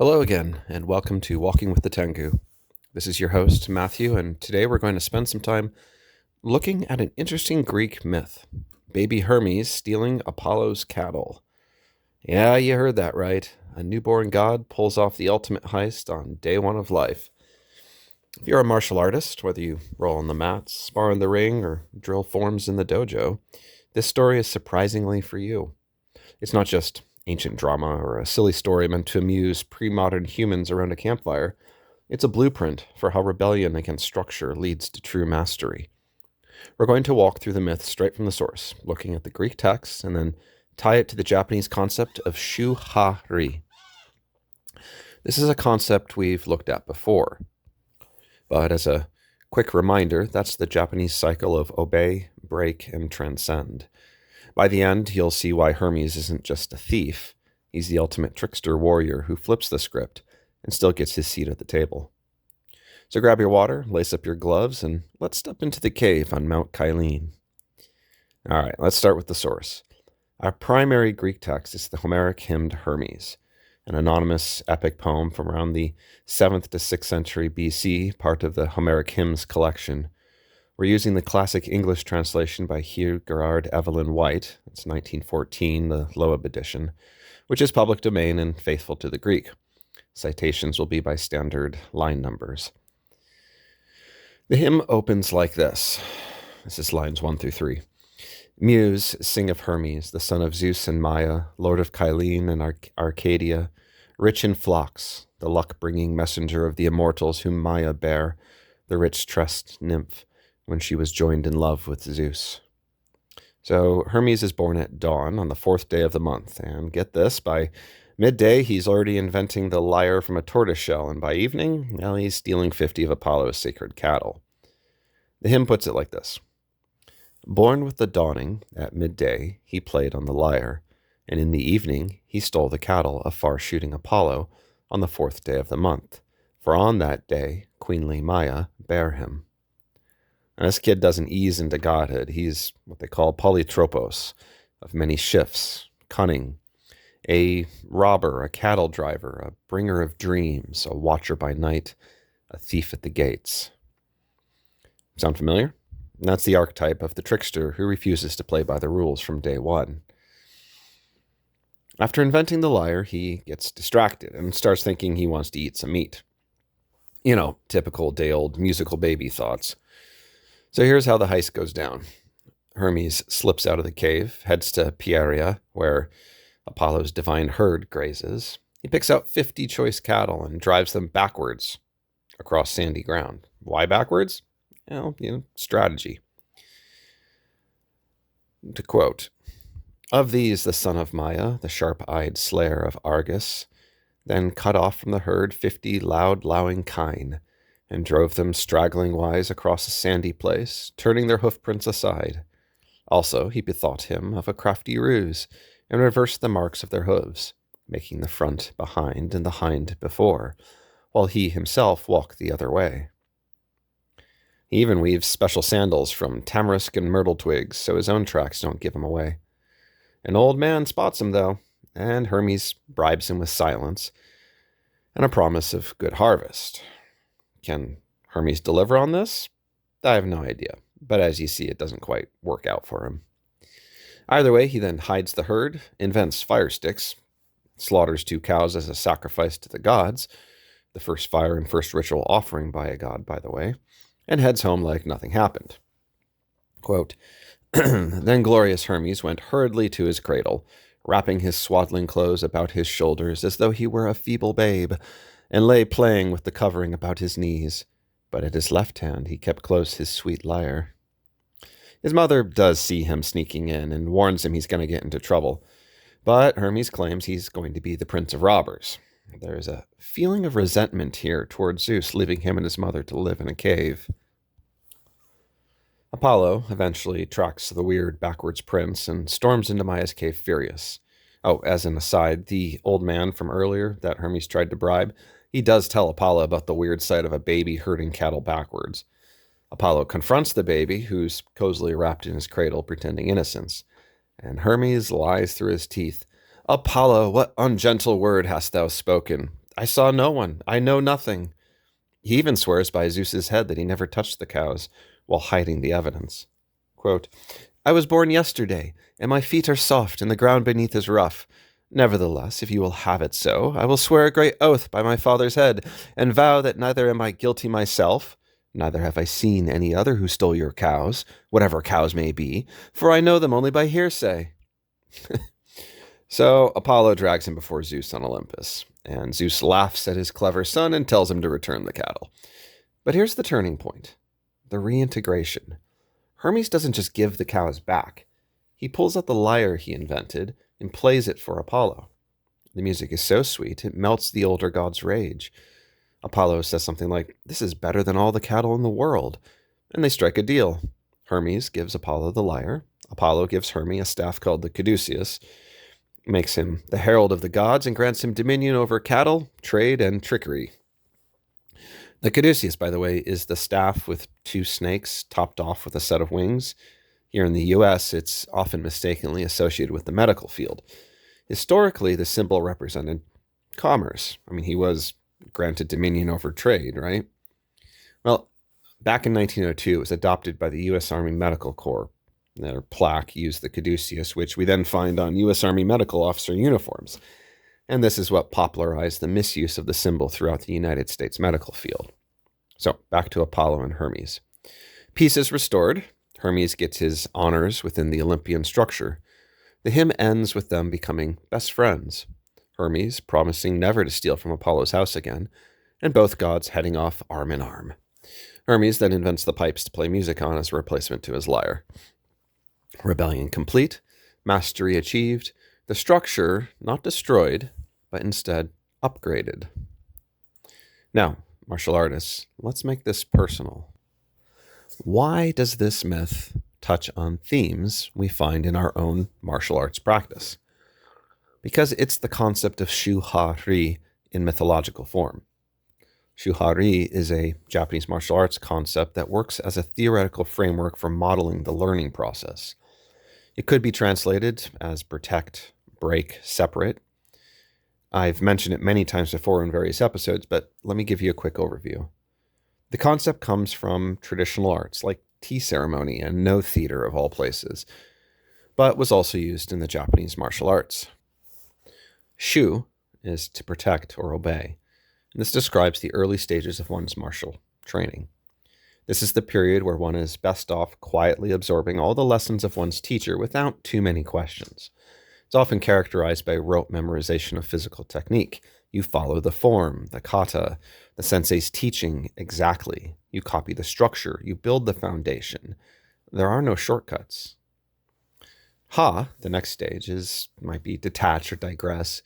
Hello again, and welcome to Walking with the Tengu. This is your host, Matthew, and today we're going to spend some time looking at an interesting Greek myth, baby Hermes stealing Apollo's cattle. Yeah, you heard that right. A newborn god pulls off the ultimate heist on day one of life. If you're a martial artist, whether you roll on the mats, spar in the ring, or drill forms in the dojo, this story is surprisingly for you. It's not just ancient drama or a silly story meant to amuse pre-modern humans around a campfire. It's a blueprint for how rebellion against structure leads to true mastery. We're going to walk through the myth straight from the source, looking at the Greek text and then tie it to the Japanese concept of Shu-Ha-Ri. This is a concept we've looked at before, but as a quick reminder, that's the Japanese cycle of obey, break, and transcend. By the end, you'll see why Hermes isn't just a thief. He's the ultimate trickster warrior who flips the script and still gets his seat at the table. So grab your water, lace up your gloves, and let's step into the cave on Mount Kylene. All right, let's start with the source. Our primary Greek text is the Homeric hymn to Hermes, an anonymous epic poem from around the 7th to 6th century BC, part of the Homeric hymns collection. We're using the classic English translation by Hugh Gerard Evelyn White. It's 1914, the Loeb edition, which is public domain and faithful to the Greek. Citations will be by standard line numbers. The hymn opens like this. This is lines 1 through 3. Muse, sing of Hermes, the son of Zeus and Maia, lord of Kylene and Arcadia, rich in flocks, the luck-bringing messenger of the immortals whom Maia bare, the rich-tressed nymph, when she was joined in love with Zeus. So Hermes is born at dawn on the 4th day of the month, and get this, by midday he's already inventing the lyre from a tortoiseshell, and by evening, well, he's stealing 50 of Apollo's sacred cattle. The hymn puts it like this. Born with the dawning, at midday he played on the lyre, and in the evening he stole the cattle of far-shooting Apollo on the 4th day of the month, for on that day queenly Maia bare him. And this kid doesn't ease into godhood. He's what they call polytropos, of many shifts, cunning, a robber, a cattle driver, a bringer of dreams, a watcher by night, a thief at the gates. Sound familiar? And that's the archetype of the trickster who refuses to play by the rules from day one. After inventing the lyre, he gets distracted and starts thinking he wants to eat some meat. You know, typical day-old musical baby thoughts. So here's how the heist goes down. Hermes slips out of the cave, heads to Pieria, where Apollo's divine herd grazes. He picks out 50 choice cattle and drives them backwards across sandy ground. Why backwards? Well, strategy. To quote, of these the son of Maia, the sharp-eyed slayer of Argus, then cut off from the herd 50 loud lowing kine, and drove them straggling wise across a sandy place, turning their hoofprints aside. Also he bethought him of a crafty ruse, and reversed the marks of their hooves, making the front behind and the hind before, while he himself walked the other way. He even weaves special sandals from tamarisk and myrtle twigs, so his own tracks don't give him away. An old man spots him, though, and Hermes bribes him with silence and a promise of good harvest. Can Hermes deliver on this? I have no idea, but as you see, it doesn't quite work out for him. Either way, he then hides the herd, invents fire sticks, slaughters 2 cows as a sacrifice to the gods, the first fire and first ritual offering by a god, by the way, and heads home like nothing happened. Quote, then glorious Hermes went hurriedly to his cradle, wrapping his swaddling clothes about his shoulders as though he were a feeble babe, and lay playing with the covering about his knees, but at his left hand he kept close his sweet lyre. His mother does see him sneaking in and warns him he's going to get into trouble, but Hermes claims he's going to be the prince of robbers. There's a feeling of resentment here towards Zeus leaving him and his mother to live in a cave. Apollo eventually tracks the weird backwards prince and storms into Maia's cave furious. Oh, as an aside, the old man from earlier that Hermes tried to bribe, he does tell Apollo about the weird sight of a baby herding cattle backwards. Apollo confronts the baby, who's cozily wrapped in his cradle, pretending innocence, and Hermes lies through his teeth. Apollo, what ungentle word hast thou spoken? I saw no one. I know nothing. He even swears by Zeus's head that he never touched the cows while hiding the evidence. Quote, I was born yesterday, and my feet are soft, and the ground beneath is rough. Nevertheless, if you will have it so, I will swear a great oath by my father's head, and vow that neither am I guilty myself, neither have I seen any other who stole your cows, whatever cows may be, for I know them only by hearsay. So Apollo drags him before Zeus on Olympus, and Zeus laughs at his clever son and tells him to return the cattle. But here's the turning point, the reintegration. Hermes doesn't just give the cows back. He pulls out the lyre he invented and plays it for Apollo. The music is so sweet, it melts the older god's rage. Apollo says something like, this is better than all the cattle in the world. And they strike a deal. Hermes gives Apollo the lyre. Apollo gives Hermes a staff called the caduceus, makes him the herald of the gods, and grants him dominion over cattle, trade, and trickery. The caduceus, by the way, is the staff with two snakes topped off with a set of wings. Here in the U.S., it's often mistakenly associated with the medical field. Historically, the symbol represented commerce. I mean, he was granted dominion over trade, right? Well, back in 1902, it was adopted by the U.S. Army Medical Corps. Their plaque used the caduceus, which we then find on U.S. Army medical officer uniforms. And this is what popularized the misuse of the symbol throughout the United States medical field. So, back to Apollo and Hermes. Peace is restored. Hermes gets his honors within the Olympian structure. The hymn ends with them becoming best friends. Hermes promising never to steal from Apollo's house again, and both gods heading off arm in arm. Hermes then invents the pipes to play music on as a replacement to his lyre. Rebellion complete, mastery achieved, the structure not destroyed, but instead upgraded. Now, martial artists, let's make this personal. Why does this myth touch on themes we find in our own martial arts practice? Because it's the concept of Shu-Ha-Ri in mythological form. Shu-Ha-Ri is a Japanese martial arts concept that works as a theoretical framework for modeling the learning process. It could be translated as protect, break, separate. I've mentioned it many times before in various episodes, but let me give you a quick overview. The concept comes from traditional arts like tea ceremony and no theater of all places, but was also used in the Japanese martial arts. Shu is to protect or obey, and this describes the early stages of one's martial training. This is the period where one is best off quietly absorbing all the lessons of one's teacher without too many questions. It's often characterized by rote memorization of physical technique. You follow the form, the kata, the sensei's teaching exactly. You copy the structure. You build the foundation. There are no shortcuts. Ha, the next stage, might be detach or digress.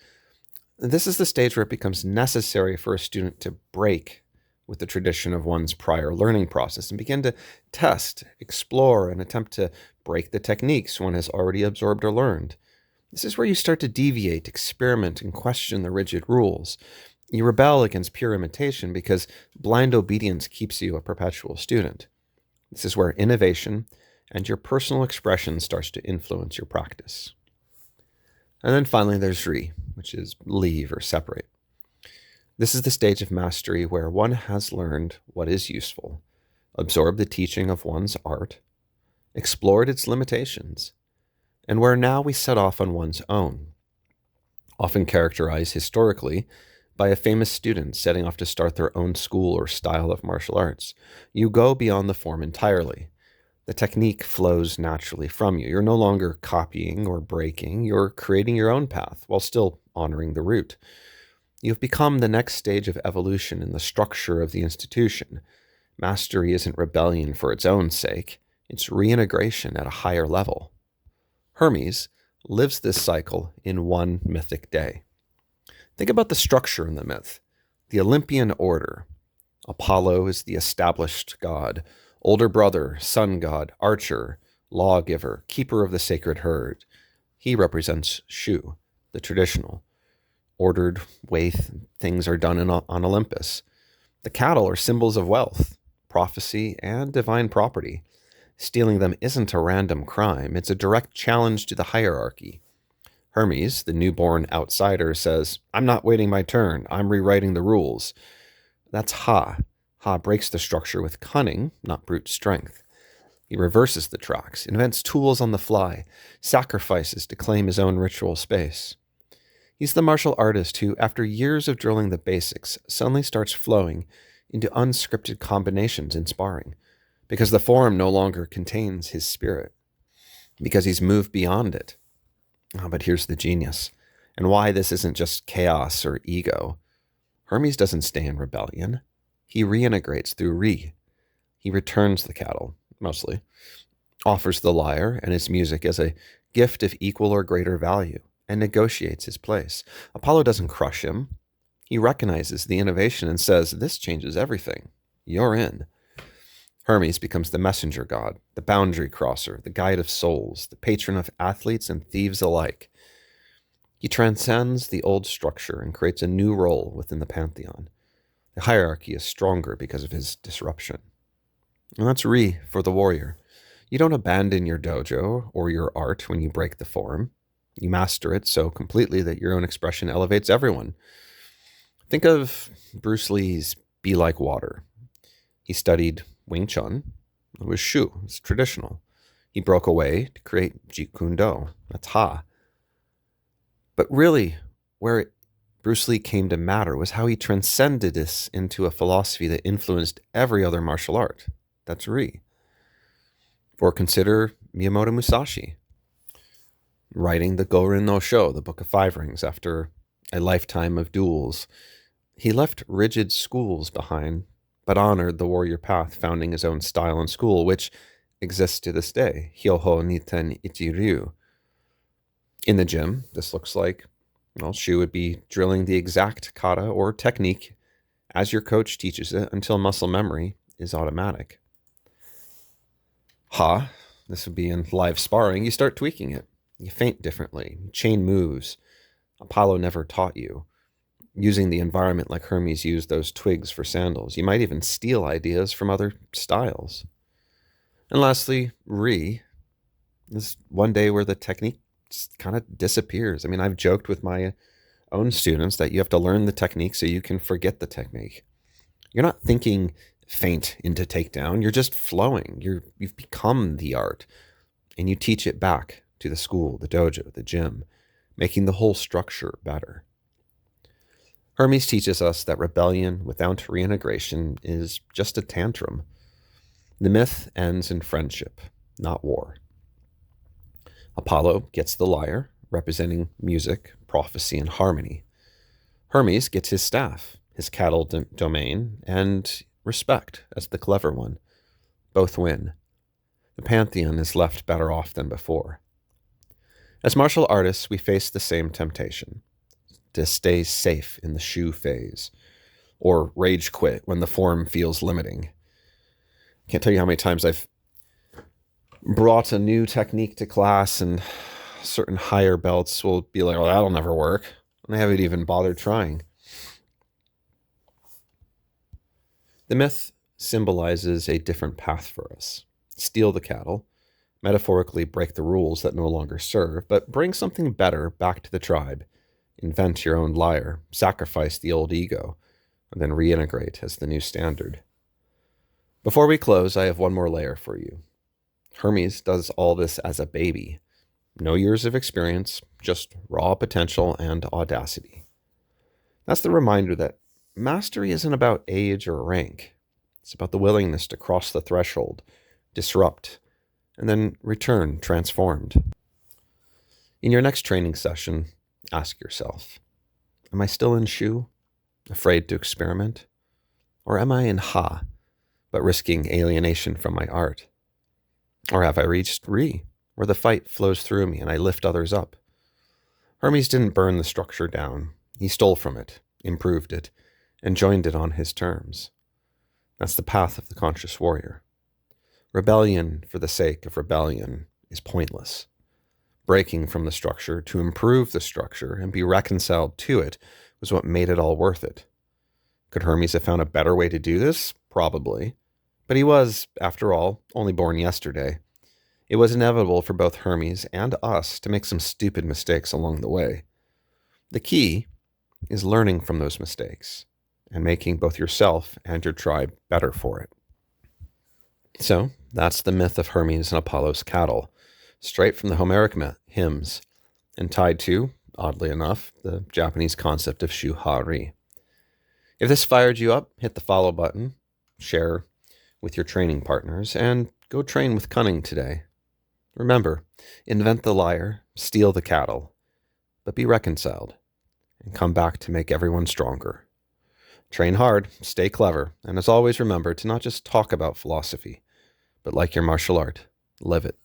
This is the stage where it becomes necessary for a student to break with the tradition of one's prior learning process and begin to test, explore, and attempt to break the techniques one has already absorbed or learned. This is where you start to deviate, experiment, and question the rigid rules. You rebel against pure imitation because blind obedience keeps you a perpetual student. This is where innovation and your personal expression starts to influence your practice. And then finally there's Ri, which is leave or separate. This is the stage of mastery where one has learned what is useful, absorbed the teaching of one's art, explored its limitations, and where now we set off on one's own, often characterized historically by a famous student setting off to start their own school or style of martial arts. You go beyond the form entirely. The technique flows naturally from you. You're no longer copying or breaking. You're creating your own path while still honoring the root. You've become the next stage of evolution in the structure of the institution. Mastery isn't rebellion for its own sake. It's reintegration at a higher level. Hermes lives this cycle in one mythic day. Think about the structure in the myth. The Olympian order. Apollo is the established god, older brother, sun god, archer, lawgiver, keeper of the sacred herd. He represents Shu, the traditional. Ordered way things are done on Olympus. The cattle are symbols of wealth, prophecy, and divine property. Stealing them isn't a random crime. It's a direct challenge to the hierarchy. Hermes, the newborn outsider, says, I'm not waiting my turn. I'm rewriting the rules. That's Ha. Ha breaks the structure with cunning, not brute strength. He reverses the tracks, invents tools on the fly, sacrifices to claim his own ritual space. He's the martial artist who, after years of drilling the basics, suddenly starts flowing into unscripted combinations in sparring, because the form no longer contains his spirit, because he's moved beyond it. Oh, but here's the genius, and why this isn't just chaos or ego. Hermes doesn't stay in rebellion. He reintegrates through Ri. He returns the cattle, mostly, offers the lyre and its music as a gift of equal or greater value, and negotiates his place. Apollo doesn't crush him. He recognizes the innovation and says, this changes everything. You're in. Hermes becomes the messenger god, the boundary crosser, the guide of souls, the patron of athletes and thieves alike. He transcends the old structure and creates a new role within the pantheon. The hierarchy is stronger because of his disruption. And that's Ri for the warrior. You don't abandon your dojo or your art when you break the form. You master it so completely that your own expression elevates everyone. Think of Bruce Lee's Be Like Water. He studied Wing Chun. It was Shu. It's traditional. He broke away to create Jeet Kune Do. That's Ha. But really, where Bruce Lee came to matter was how he transcended this into a philosophy that influenced every other martial art. That's Ri. Or consider Miyamoto Musashi, writing the Gorin no Sho, the Book of Five Rings, after a lifetime of duels. He left rigid schools behind, but honored the warrior path, founding his own style and school, which exists to this day, Hyoho Niten Ichi-ryu. In the gym, this looks like, well, Shu would be drilling the exact kata or technique as your coach teaches it until muscle memory is automatic. Ha, this would be in live sparring, you start tweaking it. You feint differently, chain moves Apollo never taught you. Using the environment like Hermes used those twigs for sandals. You might even steal ideas from other styles. And lastly, Ri is one day where the technique just kind of disappears. I mean, I've joked with my own students that you have to learn the technique so you can forget the technique. You're not thinking feint into takedown. You're just flowing. You've become the art, and you teach it back to the school, the dojo, the gym, making the whole structure better. Hermes teaches us that rebellion without reintegration is just a tantrum. The myth ends in friendship, not war. Apollo gets the lyre, representing music, prophecy, and harmony. Hermes gets his staff, his cattle domain, and respect as the clever one. Both win. The pantheon is left better off than before. As martial artists, we face the same temptation: to stay safe in the Shu phase, or rage quit when the form feels limiting. Can't tell you how many times I've brought a new technique to class and certain higher belts will be like, oh, that'll never work. And I haven't even bothered trying. The myth symbolizes a different path for us. Steal the cattle, metaphorically break the rules that no longer serve, but bring something better back to the tribe. Invent your own lyre, sacrifice the old ego, and then reintegrate as the new standard. Before we close, I have one more layer for you. Hermes does all this as a baby. No years of experience, just raw potential and audacity. That's the reminder that mastery isn't about age or rank. It's about the willingness to cross the threshold, disrupt, and then return transformed. In your next training session, ask yourself, am I still in Shu, afraid to experiment? Or am I in Ha, but risking alienation from my art? Or have I reached Ri, where the fight flows through me and I lift others up? Hermes didn't burn the structure down. He stole from it, improved it, and joined it on his terms. That's the path of the conscious warrior. Rebellion for the sake of rebellion is pointless. Breaking from the structure to improve the structure and be reconciled to it was what made it all worth it. Could Hermes have found a better way to do this? Probably. But he was, after all, only born yesterday. It was inevitable for both Hermes and us to make some stupid mistakes along the way. The key is learning from those mistakes and making both yourself and your tribe better for it. So that's the myth of Hermes and Apollo's cattle, straight from the Homeric hymns, and tied to, oddly enough, the Japanese concept of Shu-Ha-Ri. If this fired you up, hit the follow button, share with your training partners, and go train with cunning today. Remember, invent the lyre, steal the cattle, but be reconciled, and come back to make everyone stronger. Train hard, stay clever, and as always remember to not just talk about philosophy, but like your martial art, live it.